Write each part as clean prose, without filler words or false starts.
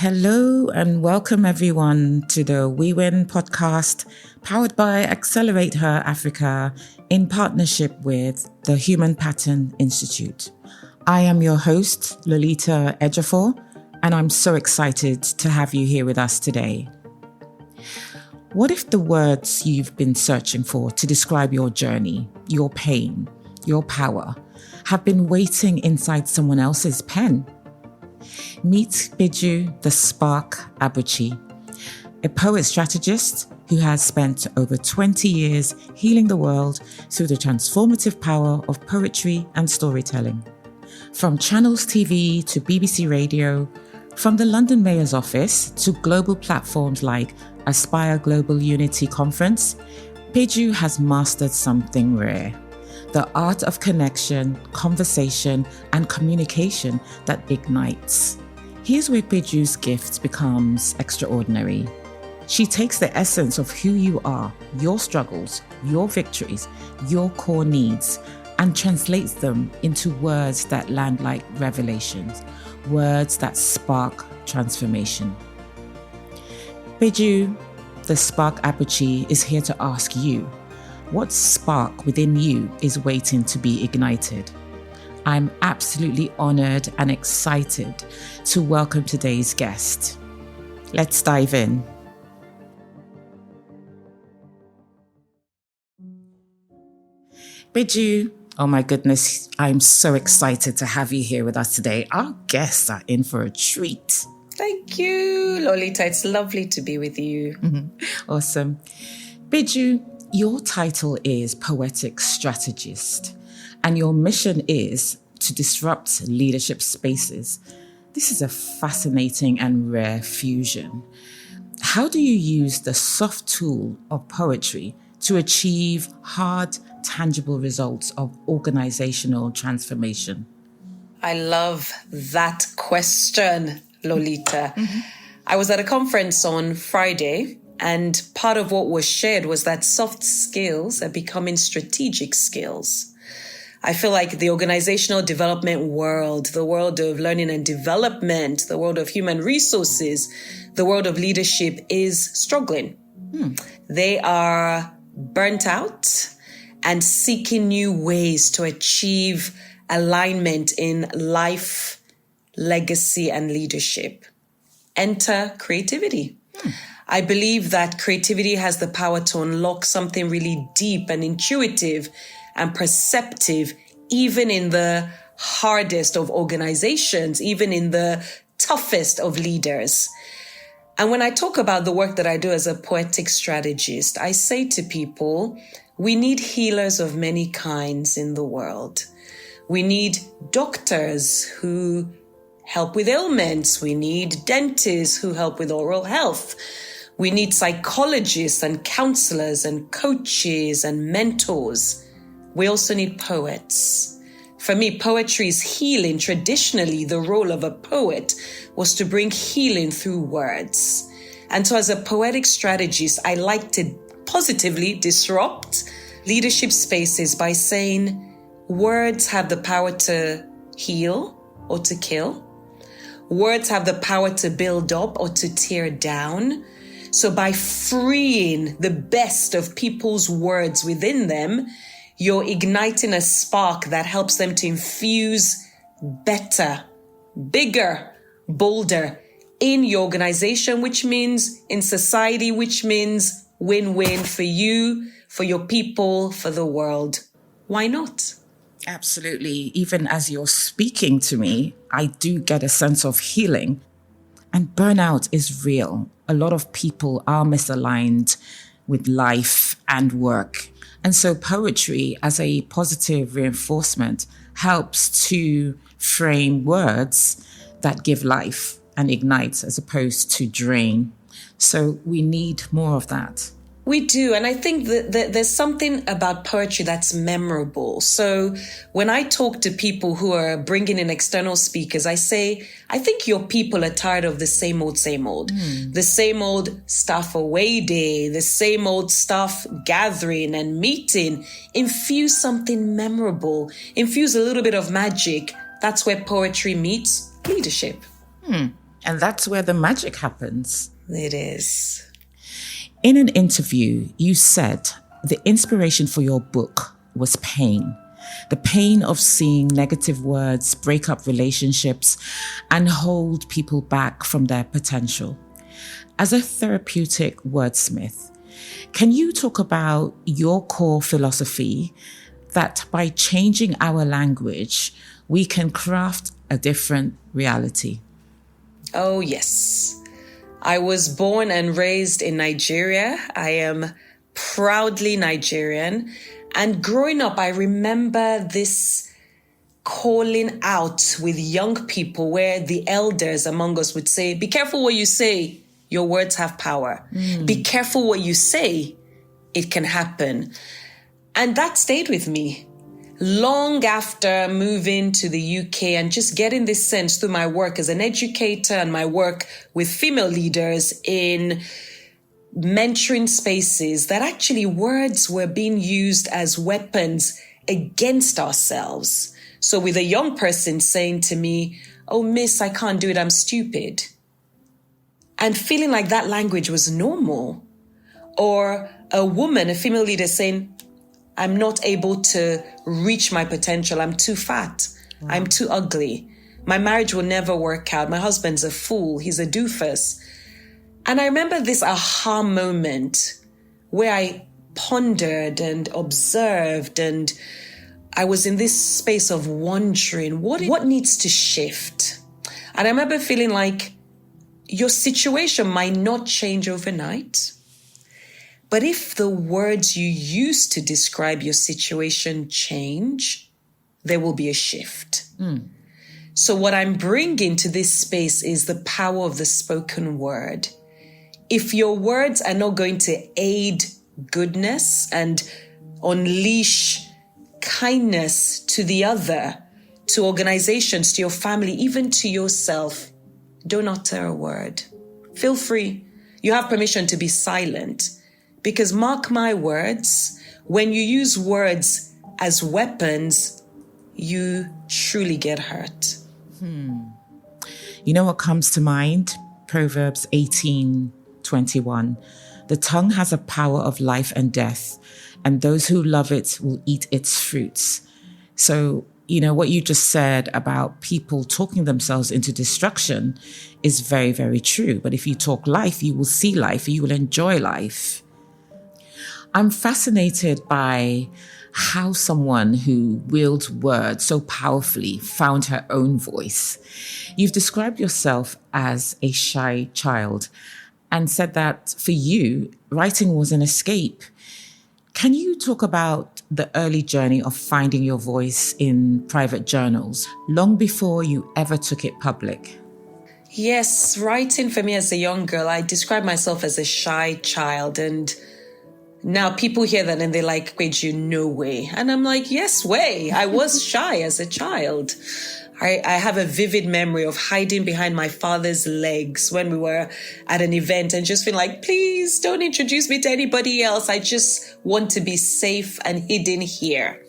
Hello and welcome everyone to the We Win podcast, powered by Accelerate Her Africa in partnership with the Human Pattern Institute. I am your host, Lolita Ejiofor, and I'm so excited to have you here with us today. What if the words you've been searching for to describe your journey, your pain, your power, have been waiting inside someone else's pen? Meet Peju the Spark Abuchi, a poet strategist who has spent over 20 years healing the world through the transformative power of poetry and storytelling. From Channels TV to BBC Radio, from the London Mayor's Office to global platforms like Aspire Global Unity Conference, Peju has mastered something rare: the art of connection, conversation, and communication that ignites. Here's where Peju's gift becomes extraordinary. She takes the essence of who you are, your struggles, your victories, your core needs, and translates them into words that land like revelations, words that spark transformation. Peju, the Spark Abuchi, is here to ask you, what spark within you is waiting to be ignited? I'm absolutely honored and excited to welcome today's guest. Let's dive in. Peju, oh my goodness, I'm so excited to have you here with us today. Our guests are in for a treat. Thank you, Lolita. It's lovely to be with you. Awesome. Peju, your title is Poetic Strategist, and your mission is to disrupt leadership spaces. This is a fascinating and rare fusion. How do you use the soft tool of poetry to achieve hard, tangible results of organizational transformation? I love that question, Lolita. I was at a conference on Friday, and part of what was shared was that soft skills are becoming strategic skills. I feel like the organizational development world, the world of learning and development, the world of human resources, the world of leadership is struggling. They are burnt out and seeking new ways to achieve alignment in life, legacy, and leadership. Enter creativity. I believe that creativity has the power to unlock something really deep and intuitive and perceptive, even in the hardest of organizations, even in the toughest of leaders. And when I talk about the work that I do as a poetic strategist, I say to people, we need healers of many kinds in the world. We need doctors who help with ailments. We need dentists who help with oral health. We need psychologists and counselors and coaches and mentors. We also need poets. For me, poetry is healing. Traditionally, the role of a poet was to bring healing through words. And so as a poetic strategist, I like to positively disrupt leadership spaces by saying words have the power to heal or to kill. Words have the power to build up or to tear down. So by freeing the best of people's words within them, you're igniting a spark that helps them to infuse better, bigger, bolder in your organization, which means in society, which means win-win for you, for your people, for the world. Why not? Absolutely. Even as you're speaking to me, I do get a sense of healing. And burnout is real. A lot of people are misaligned with life and work. And so poetry, as a positive reinforcement, helps to frame words that give life and ignite as opposed to drain. So we need more of that. We do. And I think that there's something about poetry that's memorable. So when I talk to people who are bringing in external speakers, I say, I think your people are tired of the same old, the same old staff away day, the same old staff gathering and meeting. Infuse something memorable, infuse a little bit of magic. That's where poetry meets leadership. And that's where the magic happens. It is. In an interview, you said the inspiration for your book was pain. The pain of seeing negative words break up relationships and hold people back from their potential. As a therapeutic wordsmith, can you talk about your core philosophy that by changing our language, we can craft a different reality? Oh, yes. I was born and raised in Nigeria. I am proudly Nigerian. And growing up, I remember this calling out with young people where the elders among us would say, be careful what you say. Your words have power. Be careful what you say. It can happen. And that stayed with me. Long after moving to the UK and just getting this sense through my work as an educator and my work with female leaders in mentoring spaces, that actually words were being used as weapons against ourselves. So with a young person saying to me, oh, miss, I can't do it, I'm stupid. And feeling like that language was normal. Or a woman, a female leader saying, I'm not able to reach my potential. I'm too fat. Wow. I'm too ugly. My marriage will never work out. My husband's a fool. He's a doofus. And I remember this aha moment where I pondered and observed, and I was in this space of wondering what needs to shift. And I remember feeling like your situation might not change overnight, but if the words you use to describe your situation change, there will be a shift. So what I'm bringing to this space is the power of the spoken word. If your words are not going to aid goodness and unleash kindness to the other, to organizations, to your family, even to yourself, do not utter a word. Feel free. You have permission to be silent. Because mark my words, when you use words as weapons, you truly get hurt. You know what comes to mind? Proverbs 18:21. The tongue has a power of life and death, and those who love it will eat its fruits. So, you know, what you just said about people talking themselves into destruction is very, very true. But if you talk life, you will see life, you will enjoy life. I'm fascinated by how someone who wields words so powerfully found her own voice. You've described yourself as a shy child and said that for you, writing was an escape. Can you talk about the early journey of finding your voice in private journals, long before you ever took it public? Yes, writing for me as a young girl, I describe myself as a shy child, and now people hear that and they're like, Peju, no way. And I'm like, yes way. I was shy as a child. I have a vivid memory of hiding behind my father's legs when we were at an event and just feeling like, please don't introduce me to anybody else. I just want to be safe and hidden here.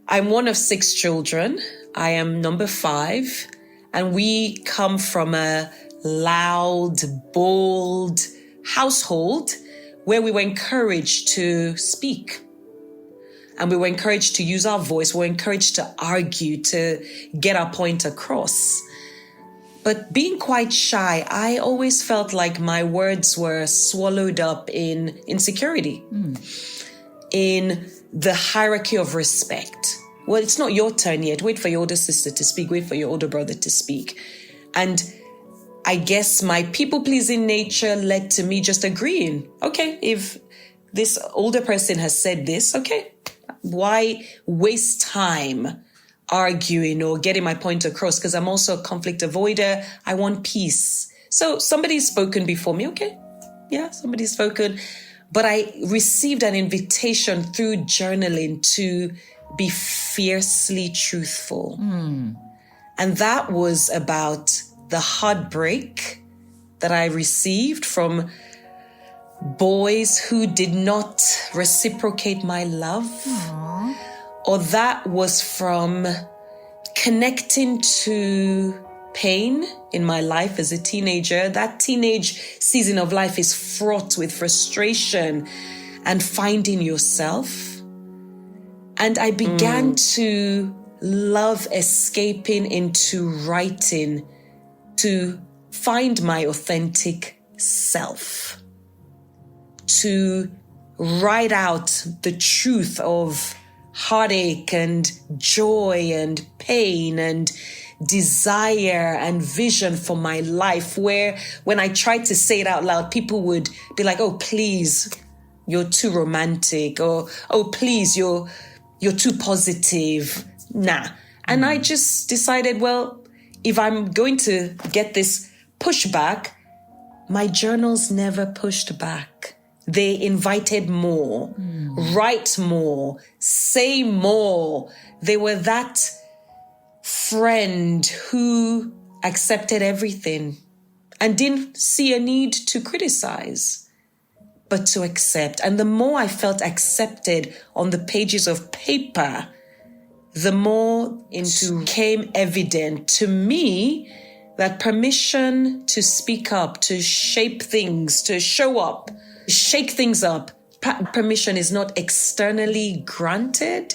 I'm one of 6 children. I am number 5. And we come from a loud, bold household where we were encouraged to speak. And we were encouraged to use our voice. We were encouraged to argue, to get our point across. But being quite shy, I always felt like my words were swallowed up in insecurity, in the hierarchy of respect. Well, it's not your turn yet. Wait for your older sister to speak. Wait for your older brother to speak. And I guess my people-pleasing nature led to me just agreeing. Okay, if this older person has said this, okay, why waste time arguing or getting my point across? Because I'm also a conflict avoider. I want peace. So somebody's spoken before me. Okay, yeah, somebody's spoken. But I received an invitation through journaling to be fiercely truthful. And that was about the heartbreak that I received from boys who did not reciprocate my love. Or that was from connecting to pain in my life as a teenager. That teenage season of life is fraught with frustration and finding yourself. And I began to love escaping into writing to find my authentic self, to write out the truth of heartache and joy and pain and desire and vision for my life, where when I tried to say it out loud, people would be like, oh, please, you're too romantic, or oh, please, you're too positive. Nah. And I just decided, well, if I'm going to get this pushback, my journals never pushed back. They invited more, write more, say more. They were that friend who accepted everything and didn't see a need to criticize, but to accept. And the more I felt accepted on the pages of paper, the more it became evident to me that permission to speak up, to shape things, to show up, shake things up, permission is not externally granted,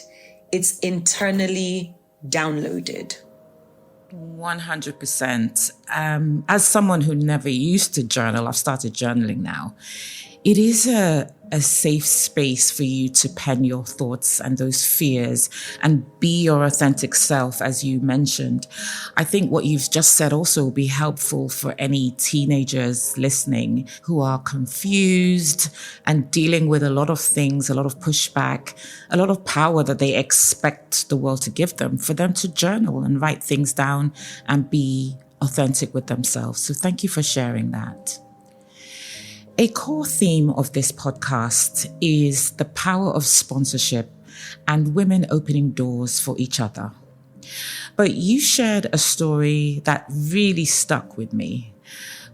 it's internally downloaded. 100%. As someone who never used to journal, I've started journaling now. It is a safe space for you to pen your thoughts and those fears and be your authentic self, as you mentioned. I think what you've just said also will be helpful for any teenagers listening who are confused and dealing with a lot of things, a lot of pushback, a lot of power that they expect the world to give them, for them to journal and write things down and be authentic with themselves. So thank you for sharing that. A core theme of this podcast is the power of sponsorship and women opening doors for each other. But you shared a story that really stuck with me.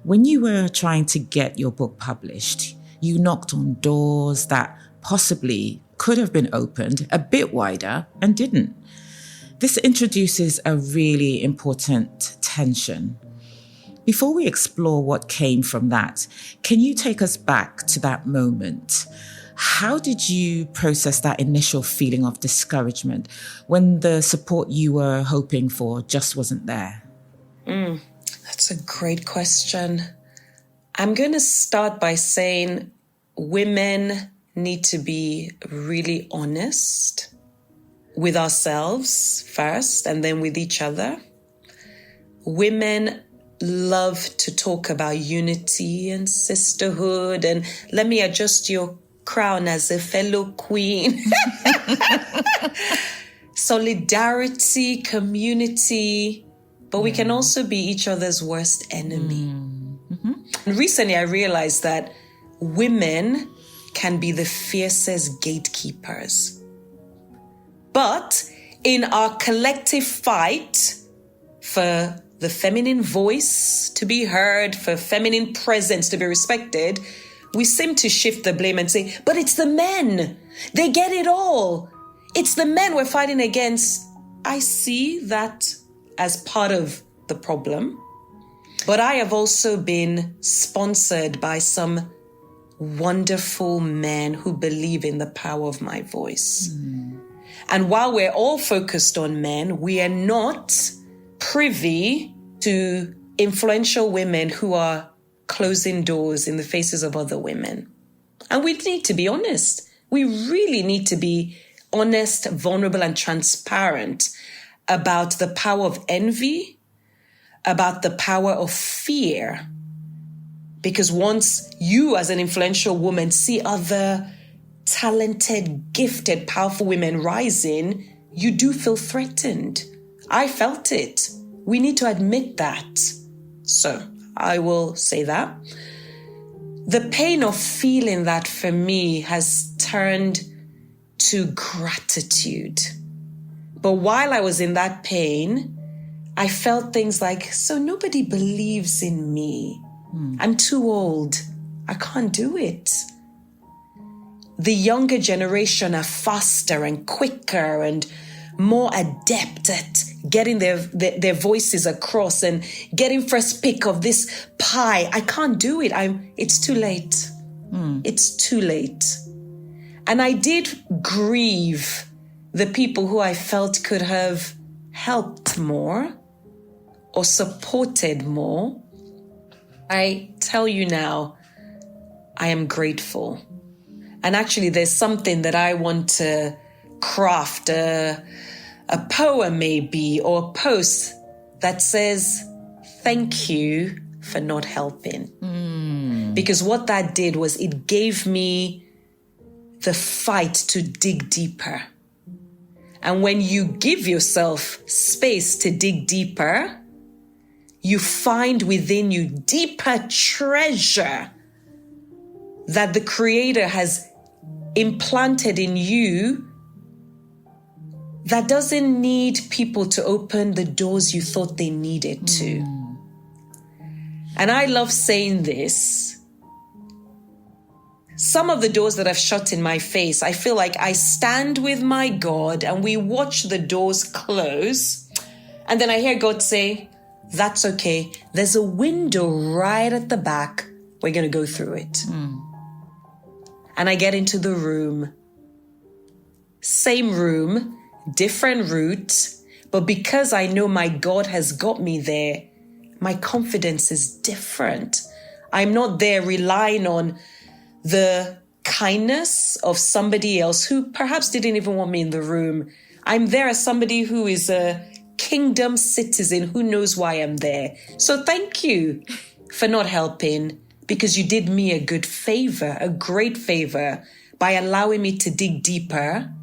When you were trying to get your book published, you knocked on doors that possibly could have been opened a bit wider and didn't. This introduces a really important tension. Before we explore what came from that, can you take us back to that moment? How did you process that initial feeling of discouragement when the support you were hoping for just wasn't there? That's a great question. I'm going to start by saying women need to be really honest with ourselves first and then with each other. Women love to talk about unity and sisterhood, and let me adjust your crown as a fellow queen. Solidarity, community, but we can also be each other's worst enemy. And recently I realized that women can be the fiercest gatekeepers. But in our collective fight for the feminine voice to be heard, for feminine presence to be respected, we seem to shift the blame and say, but it's the men. They get it all. It's the men we're fighting against. I see that as part of the problem. But I have also been sponsored by some wonderful men who believe in the power of my voice. And while we're all focused on men, we are not privy to influential women who are closing doors in the faces of other women. And we need to be honest. We really need to be honest, vulnerable, and transparent about the power of envy, about the power of fear. Because once you, as an influential woman, see other talented, gifted, powerful women rising, you do feel threatened. I felt it. We need to admit that. So I will say that. The pain of feeling that for me has turned to gratitude. But while I was in that pain, I felt things like, so nobody believes in me. I'm too old. I can't do it. The younger generation are faster and quicker and more adept at getting their voices across and getting first pick of this pie. I can't do it. It's too late. It's too late. And I did grieve the people who I felt could have helped more or supported more. I tell you now, I am grateful. And actually, there's something that I want to craft, a poem maybe, or a post that says, thank you for not helping. Because what that did was it gave me the fight to dig deeper. And when you give yourself space to dig deeper, you find within you deeper treasure that the Creator has implanted in you that doesn't need people to open the doors you thought they needed to. And I love saying this. Some of the doors that have shut in my face, I feel like I stand with my God and we watch the doors close. And then I hear God say, that's okay. There's a window right at the back. We're going to go through it. And I get into the room. Same room, different route. But because I know my God has got me there, my confidence is different. I'm not there relying on the kindness of somebody else who perhaps didn't even want me in the room. I'm there as somebody who is a kingdom citizen who knows why I'm there. So thank you for not helping, because you did me a good favor, a great favor, by allowing me to dig deeper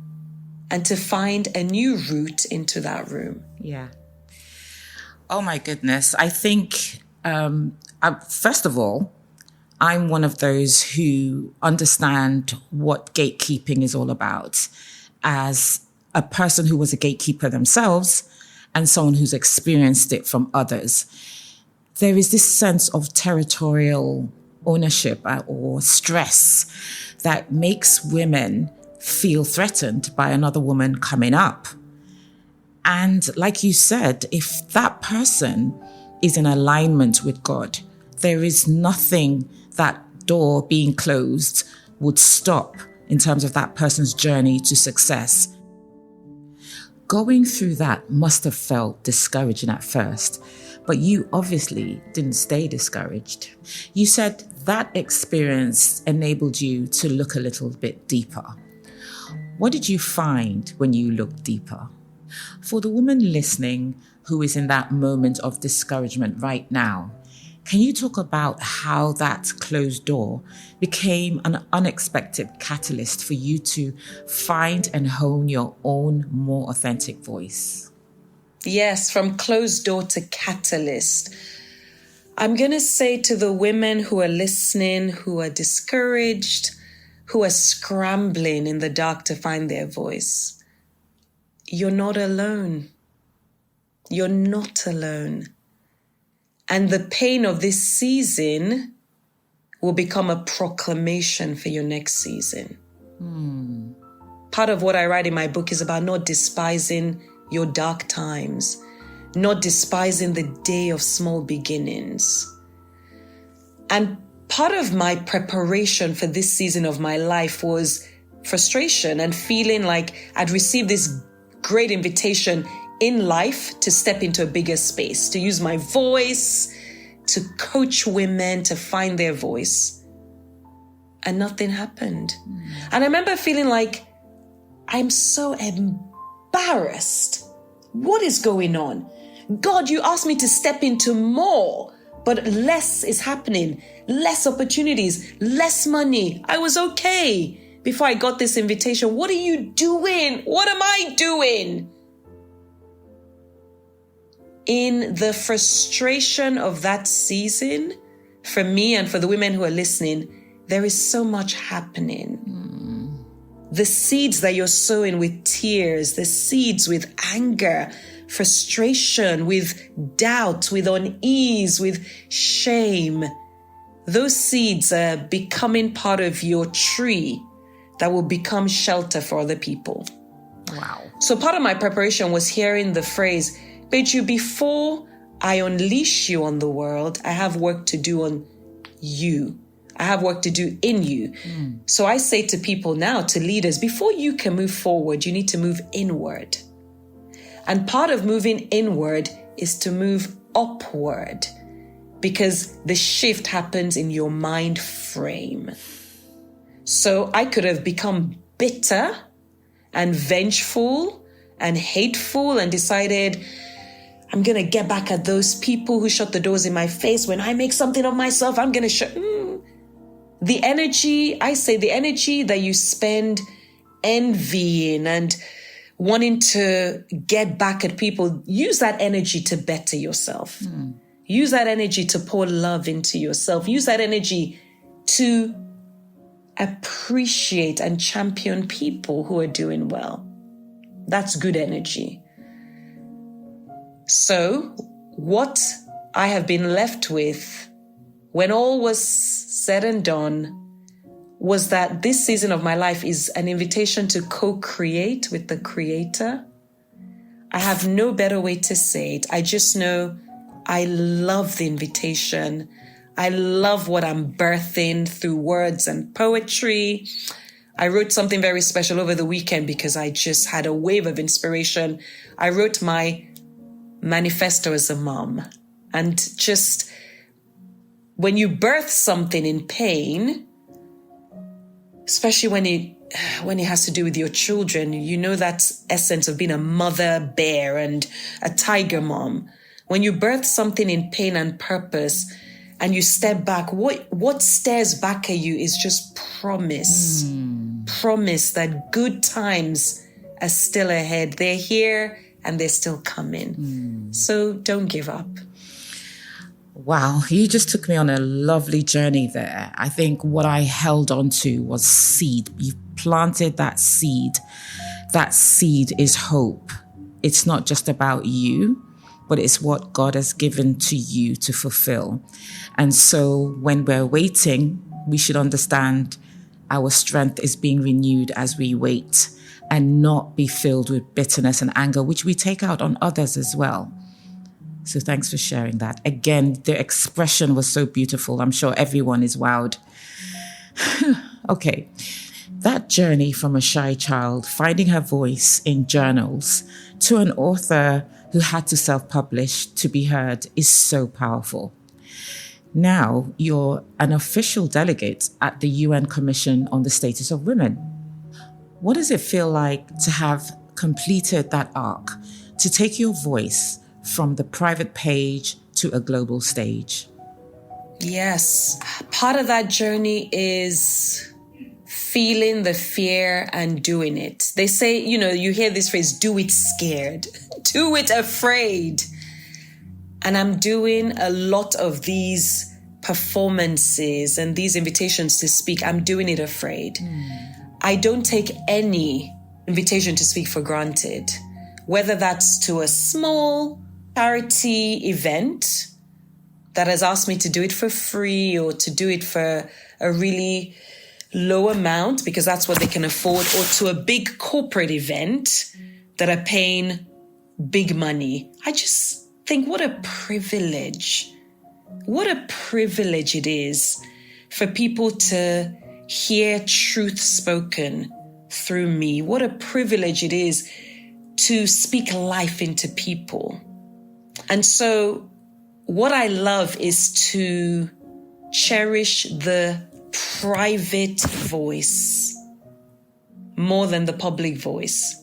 and to find a new route into that room. Yeah. Oh my goodness. I think, first of all, I'm one of those who understand what gatekeeping is all about as a person who was a gatekeeper themselves and someone who's experienced it from others. There is this sense of territorial ownership or stress that makes women feel threatened by another woman coming up. And like you said, if that person is in alignment with God, there is nothing that door being closed would stop in terms of that person's journey to success. Going through that must have felt discouraging at first, but you obviously didn't stay discouraged. You said that experience enabled you to look a little bit deeper. What did you find when you looked deeper? For the woman listening who is in that moment of discouragement right now, can you talk about how that closed door became an unexpected catalyst for you to find and hone your own more authentic voice? Yes, from closed door to catalyst. I'm going to say to the women who are listening, who are discouraged, who are scrambling in the dark to find their voice, you're not alone. You're not alone. And the pain of this season will become a proclamation for your next season. Part of what I write in my book is about not despising your dark times, not despising the day of small beginnings. And part of my preparation for this season of my life was frustration and feeling like I'd received this great invitation in life to step into a bigger space, to use my voice, to coach women to find their voice. And nothing happened. And I remember feeling like, I'm so embarrassed. What is going on? God, you asked me to step into more, but less is happening. Less opportunities, less money. I was okay before I got this invitation. What are you doing? What am I doing? In the frustration of that season, for me and for the women who are listening, there is so much happening. The seeds that you're sowing with tears, the seeds with anger, frustration, with doubt, with unease, with shame, those seeds are becoming part of your tree that will become shelter for other people. Wow. So part of my preparation was hearing the phrase, Peju, before I unleash you on the world, I have work to do on you. I have work to do in you. So I say to people now, to leaders, before you can move forward, you need to move inward. And part of moving inward is to move upward, because the shift happens in your mind frame. So I could have become bitter and vengeful and hateful and decided, I'm going to get back at those people who shut the doors in my face. When I make something of myself, I'm going to shut. The energy that you spend envying and wanting to get back at people, use that energy to better yourself. Use that energy to pour love into yourself. Use that energy to appreciate and champion people who are doing well. That's good energy. So what I have been left with when all was said and done was that this season of my life is an invitation to co-create with the Creator. I have no better way to say it. I just know I love the invitation. I love what I'm birthing through words and poetry. I wrote something very special over the weekend because I just had a wave of inspiration. I wrote my manifesto as a mom. And just when you birth something in pain, especially when it has to do with your children, you know that essence of being a mother bear and a tiger mom. When you birth something in pain and purpose and you step back, what stares back at you is just promise. Promise that good times are still ahead. They're here and they're still coming. So don't give up. Wow, you just took me on a lovely journey there. I think what I held on to was seed. You planted that seed. That seed is hope. It's not just about you, but it's what God has given to you to fulfill. And so when we're waiting, we should understand our strength is being renewed as we wait and not be filled with bitterness and anger, which we take out on others as well. So thanks for sharing that. Again, the expression was so beautiful. I'm sure everyone is wowed. Okay. That journey from a shy child finding her voice in journals to an author who had to self-publish to be heard is so powerful. Now you're an official delegate at the UN Commission on the Status of Women. What does it feel like to have completed that arc, to take your voice from the private page to a global stage? Yes. Part of that journey is feeling the fear and doing it. They say, you hear this phrase, do it scared, do it afraid. And I'm doing a lot of these performances and these invitations to speak. I'm doing it afraid. I don't take any invitation to speak for granted, whether that's to a small charity event that has asked me to do it for free or to do it for a really low amount because that's what they can afford, or to a big corporate event that are paying big money. I just think what a privilege it is for people to hear truth spoken through me. What a privilege it is to speak life into people. And so what I love is to cherish the private voice more than the public voice.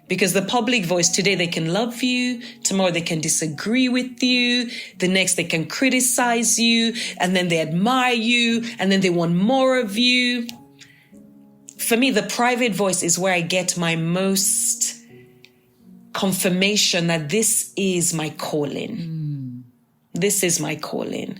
Because the public voice, today they can love you, tomorrow they can disagree with you, the next they can criticize you, and then they admire you, and then they want more of you. For me, the private voice is where I get my most confirmation that this is my calling. This is my calling.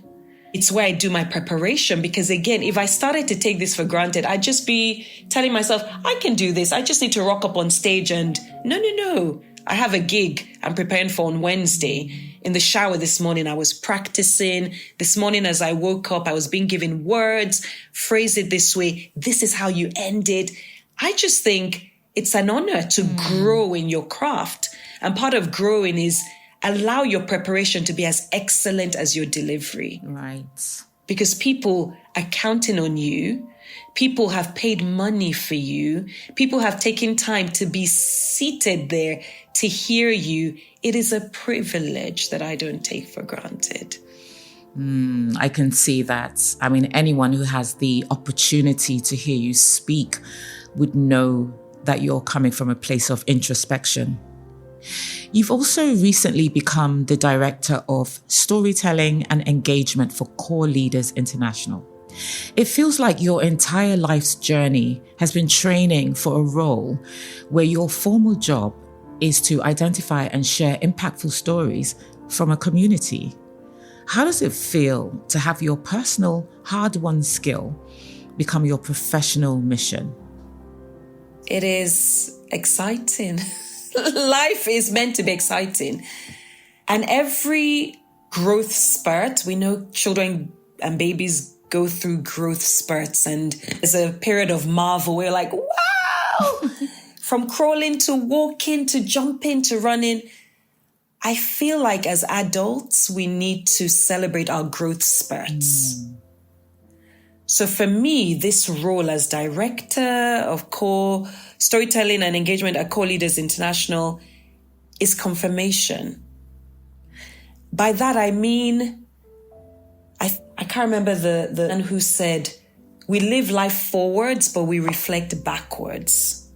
It's where I do my preparation, because again, if I started to take this for granted, I'd just be telling myself, I can do this. I just need to rock up on stage and no. I have a gig I'm preparing for on Wednesday. In the shower this morning, I was practicing. This morning, as I woke up, I was being given words, phrase it this way. This is how you end it. I just think it's an honor to grow in your craft. And part of growing is allow your preparation to be as excellent as your delivery. Right. Because people are counting on you. People have paid money for you. People have taken time to be seated there to hear you. It is a privilege that I don't take for granted. I can see that. I mean, anyone who has the opportunity to hear you speak would know that you're coming from a place of introspection. You've also recently become the Director of Storytelling and Engagement for Core Leaders International. It feels like your entire life's journey has been training for a role where your formal job is to identify and share impactful stories from a community. How does it feel to have your personal, hard-won skill become your professional mission? It is exciting. Life is meant to be exciting. And every growth spurt, we know children and babies go through growth spurts, and there's a period of marvel where you're like, wow, from crawling to walking to jumping to running. I feel like as adults, we need to celebrate our growth spurts. So for me, this role as Director of Core Storytelling and Engagement at Core Leaders International is confirmation. By that, I mean, I can't remember the man who said, we live life forwards, but we reflect backwards.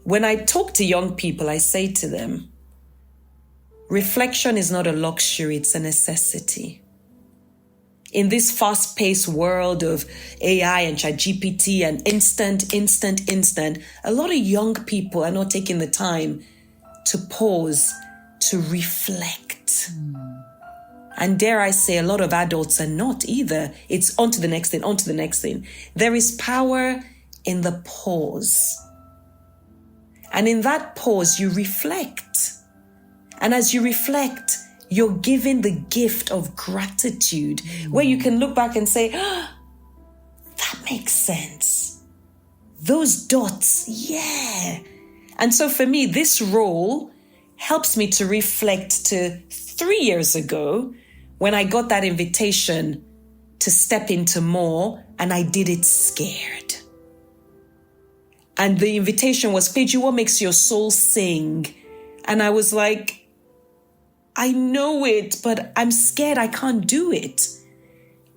When I talk to young people, I say to them, reflection is not a luxury, it's a necessity. In this fast-paced world of AI and ChatGPT and instant, a lot of young people are not taking the time to pause, to reflect. And dare I say, a lot of adults are not either. It's on to the next thing. There is power in the pause. And in that pause, you reflect. And as you reflect, you're given the gift of gratitude, where you can look back and say, that makes sense. Those dots, yeah. And so for me, this role helps me to reflect to 3 years ago when I got that invitation to step into more, and I did it scared. And the invitation was, Peju, what makes your soul sing? And I was like, I know it, but I'm scared I can't do it.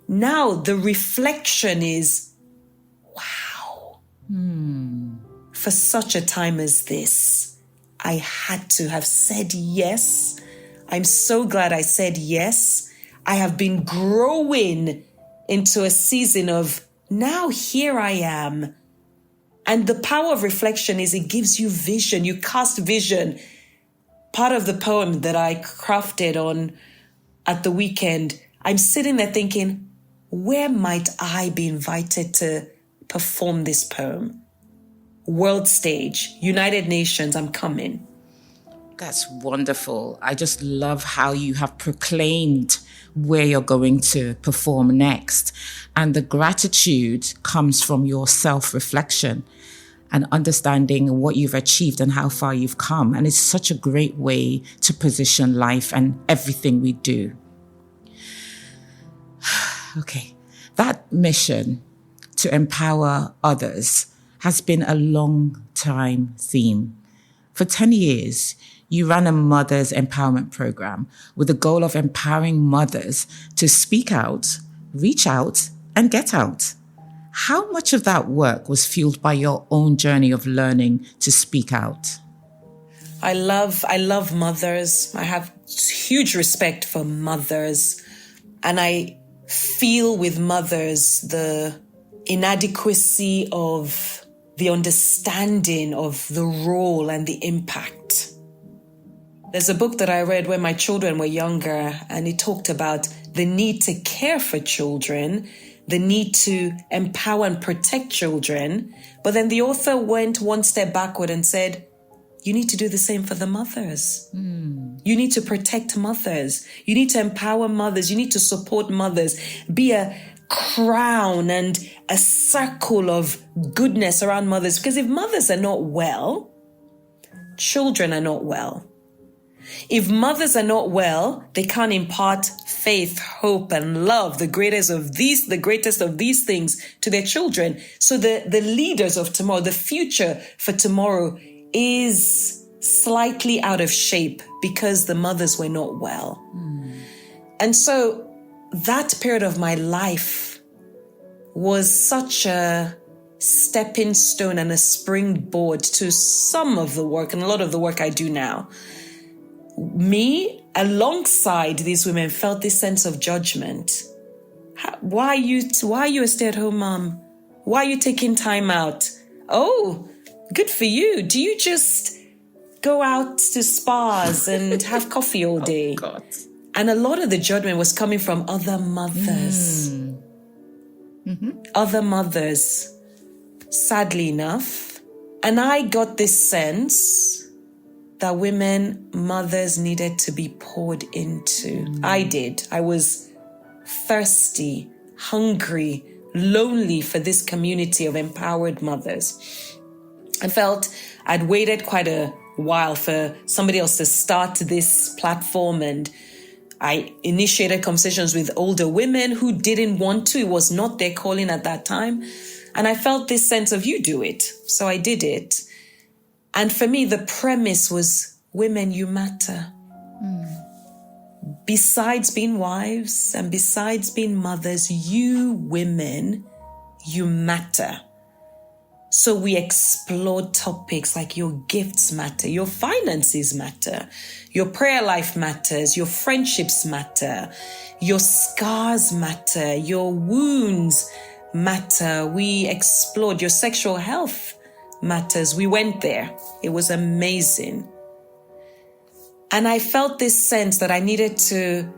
Now the reflection is, wow. For such a time as this, I had to have said yes. I'm so glad I said yes. I have been growing into a season of, now here I am. And the power of reflection is it gives you vision. You cast vision. Part of the poem that I crafted on at the weekend, I'm sitting there thinking, where might I be invited to perform this poem? World stage, United Nations, I'm coming. That's wonderful. I just love how you have proclaimed where you're going to perform next. And the gratitude comes from your self-reflection and understanding what you've achieved and how far you've come. And it's such a great way to position life and everything we do. Okay, that mission to empower others has been a long time theme. For 10 years, you ran a mother's empowerment program with the goal of empowering mothers to speak out, reach out, and get out. How much of that work was fueled by your own journey of learning to speak out? I love mothers. I have huge respect for mothers. And I feel with mothers the inadequacy of the understanding of the role and the impact. There's a book that I read when my children were younger, and it talked about the need to care for children, the need to empower and protect children. But then the author went one step backward and said, you need to do the same for the mothers. You need to protect mothers. You need to empower mothers. You need to support mothers. Be a crown and a circle of goodness around mothers. Because if mothers are not well, children are not well. If mothers are not well, they can't impart faith, hope, and love, the greatest of these things to their children. So the leaders of tomorrow, the future for tomorrow is slightly out of shape because the mothers were not well. And so that period of my life was such a stepping stone and a springboard to some of the work and a lot of the work I do now. Me, alongside these women, felt this sense of judgment. Why are you a stay-at-home mom? Why are you taking time out? Oh, good for you. Do you just go out to spas and have coffee all day? Oh, God. And a lot of the judgment was coming from other mothers. Other mothers, sadly enough. And I got this sense that mothers needed to be poured into. I did. I was thirsty, hungry, lonely for this community of empowered mothers. I felt I'd waited quite a while for somebody else to start this platform, and I initiated conversations with older women who didn't want to. It was not their calling at that time. And I felt this sense of, you do it. So I did it. And for me, the premise was, women, you matter. Besides being wives and besides being mothers, you women, you matter. So we explored topics like your gifts matter, your finances matter, your prayer life matters, your friendships matter, your scars matter, your wounds matter. We explored your sexual health matters. We went there. It was amazing. And I felt this sense that I needed to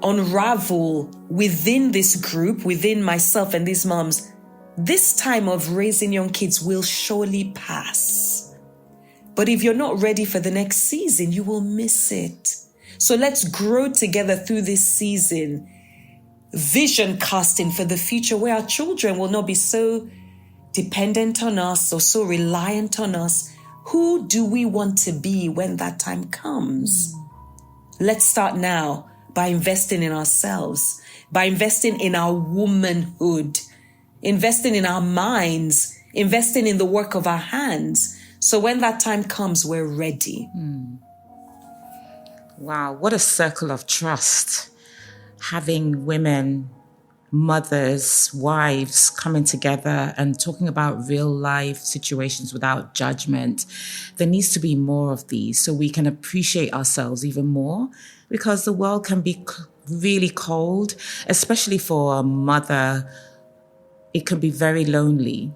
unravel within this group, within myself and these moms. This time of raising young kids will surely pass. But if you're not ready for the next season, you will miss it. So let's grow together through this season, vision casting for the future where our children will not be so dependent on us or so reliant on us. Who do we want to be when that time comes? Let's start now by investing in ourselves, by investing in our womanhood, investing in our minds, investing in the work of our hands. So when that time comes, we're ready. Wow, what a circle of trust. Having women, mothers, wives coming together and talking about real life situations without judgment. There needs to be more of these so we can appreciate ourselves even more, because the world can be really cold, especially for a mother. It can be very lonely.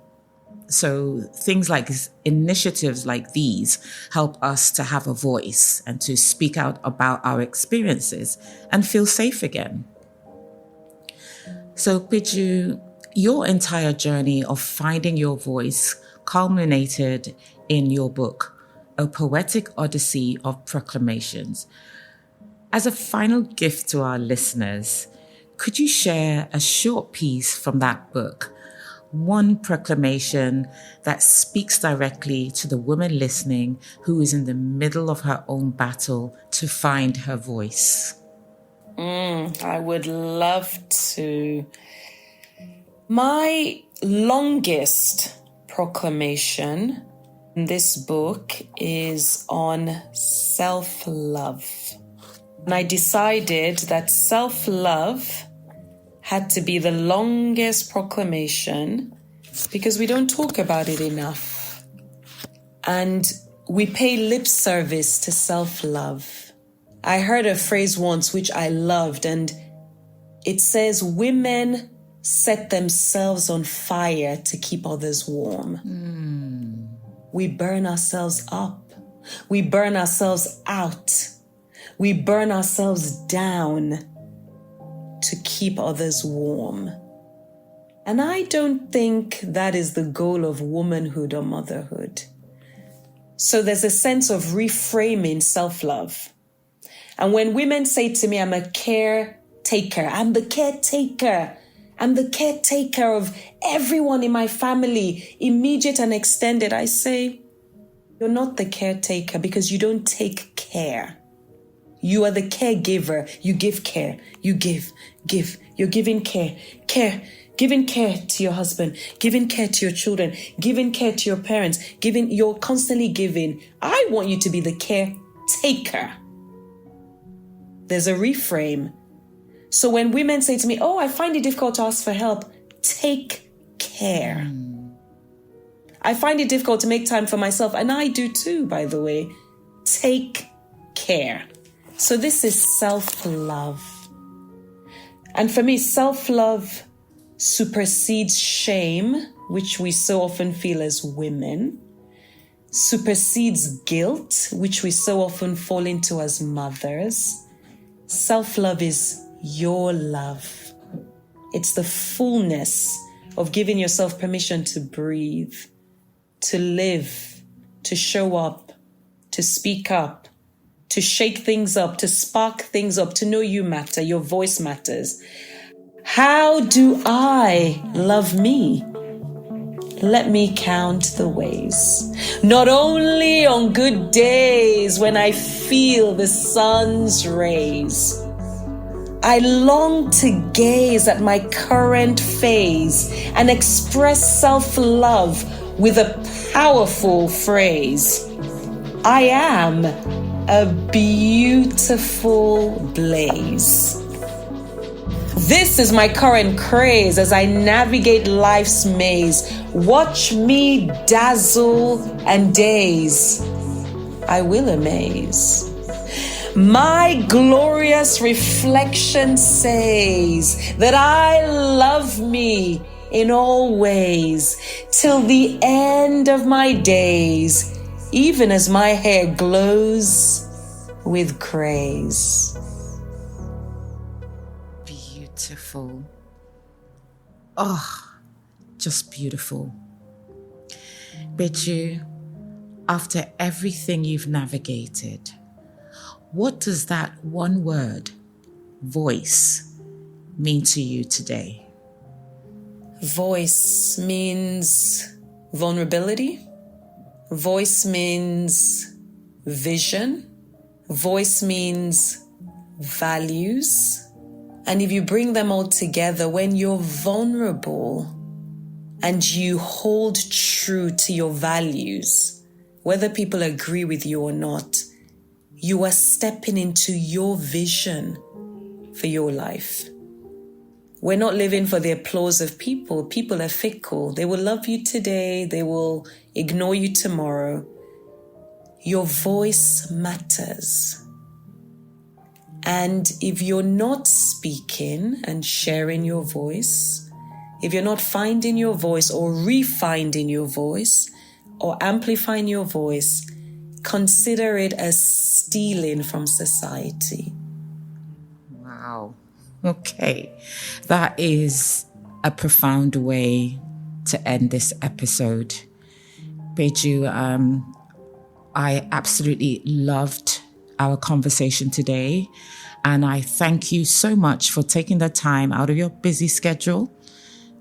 So things like initiatives like these help us to have a voice and to speak out about our experiences and feel safe again. So Peju, your entire journey of finding your voice culminated in your book, A Poetic Odyssey of Proclamations. As a final gift to our listeners, could you share a short piece from that book? One proclamation that speaks directly to the woman listening who is in the middle of her own battle to find her voice. I would love to. My longest proclamation in this book is on self-love. And I decided that self-love had to be the longest proclamation because we don't talk about it enough. And we pay lip service to self-love. I heard a phrase once which I loved, and it says, women set themselves on fire to keep others warm. We burn ourselves up. We burn ourselves out. We burn ourselves down to keep others warm. And I don't think that is the goal of womanhood or motherhood. So there's a sense of reframing self-love. And when women say to me, I'm a caretaker, I'm the caretaker. I'm the caretaker of everyone in my family, immediate and extended, I say, you're not the caretaker because you don't take care. You are the caregiver. You give care. You give. You're giving care. Giving care to your husband, giving care to your children, giving care to your parents, you're constantly giving. I want you to be the caretaker. There's a reframe. So when women say to me, oh, I find it difficult to ask for help, take care. I find it difficult to make time for myself, and I do too, by the way. Take care. So this is self-love. And for me, self-love supersedes shame, which we so often feel as women, supersedes guilt, which we so often fall into as mothers. Self-love is your love. It's the fullness of giving yourself permission to breathe, to live, to show up, to speak up, to shake things up, to spark things up, to know you matter, your voice matters. How do I love me? Let me count the ways. Not only on good days when I feel the sun's rays. I long to gaze at my current phase and express self-love with a powerful phrase. I am a beautiful blaze. This is my current craze as I navigate life's maze. Watch me dazzle and daze. I will amaze. My glorious reflection says that I love me in all ways till the end of my days, even as my hair glows with craze. Beautiful. Oh, just beautiful. Peju, after everything you've navigated, what does that one word, voice, mean to you today? Voice means vulnerability. Voice means vision. Voice means values. And if you bring them all together, when you're vulnerable and you hold true to your values, whether people agree with you or not, you are stepping into your vision for your life. We're not living for the applause of people. People are fickle. They will love you today. They will ignore you tomorrow. Your voice matters. And if you're not speaking and sharing your voice, if you're not finding your voice or refinding your voice or amplifying your voice, consider it as stealing from society. Wow. Okay. That is a profound way to end this episode. Peju, I absolutely loved our conversation today. And I thank you so much for taking the time out of your busy schedule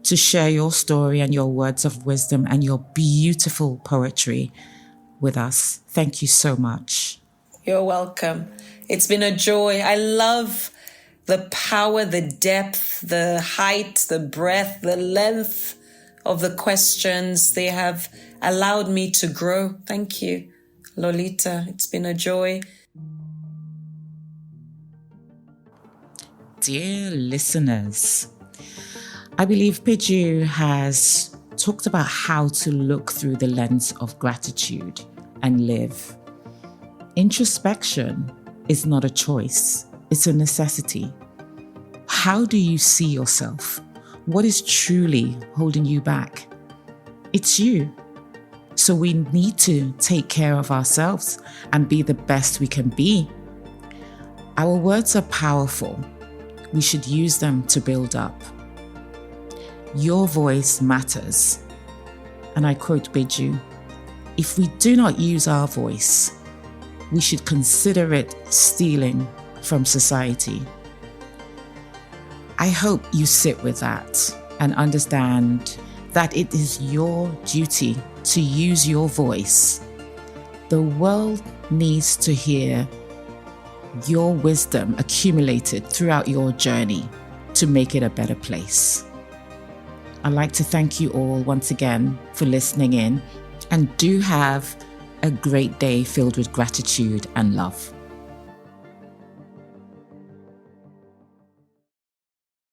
to share your story and your words of wisdom and your beautiful poetry with us. Thank you so much. You're welcome. It's been a joy. I love the power, the depth, the height, the breadth, the length of the questions. They have allowed me to grow. Thank you, Lolita. It's been a joy. Dear listeners, I believe Peju has talked about how to look through the lens of gratitude and live. Introspection is not a choice, it's a necessity. How do you see yourself? What is truly holding you back? It's you. So we need to take care of ourselves and be the best we can be. Our words are powerful. We should use them to build up. Your voice matters. And I quote Peju, if we do not use our voice, we should consider it stealing from society. I hope you sit with that and understand that it is your duty to use your voice. The world needs to hear your wisdom accumulated throughout your journey to make it a better place. I'd like to thank you all once again for listening in, and do have a great day filled with gratitude and love.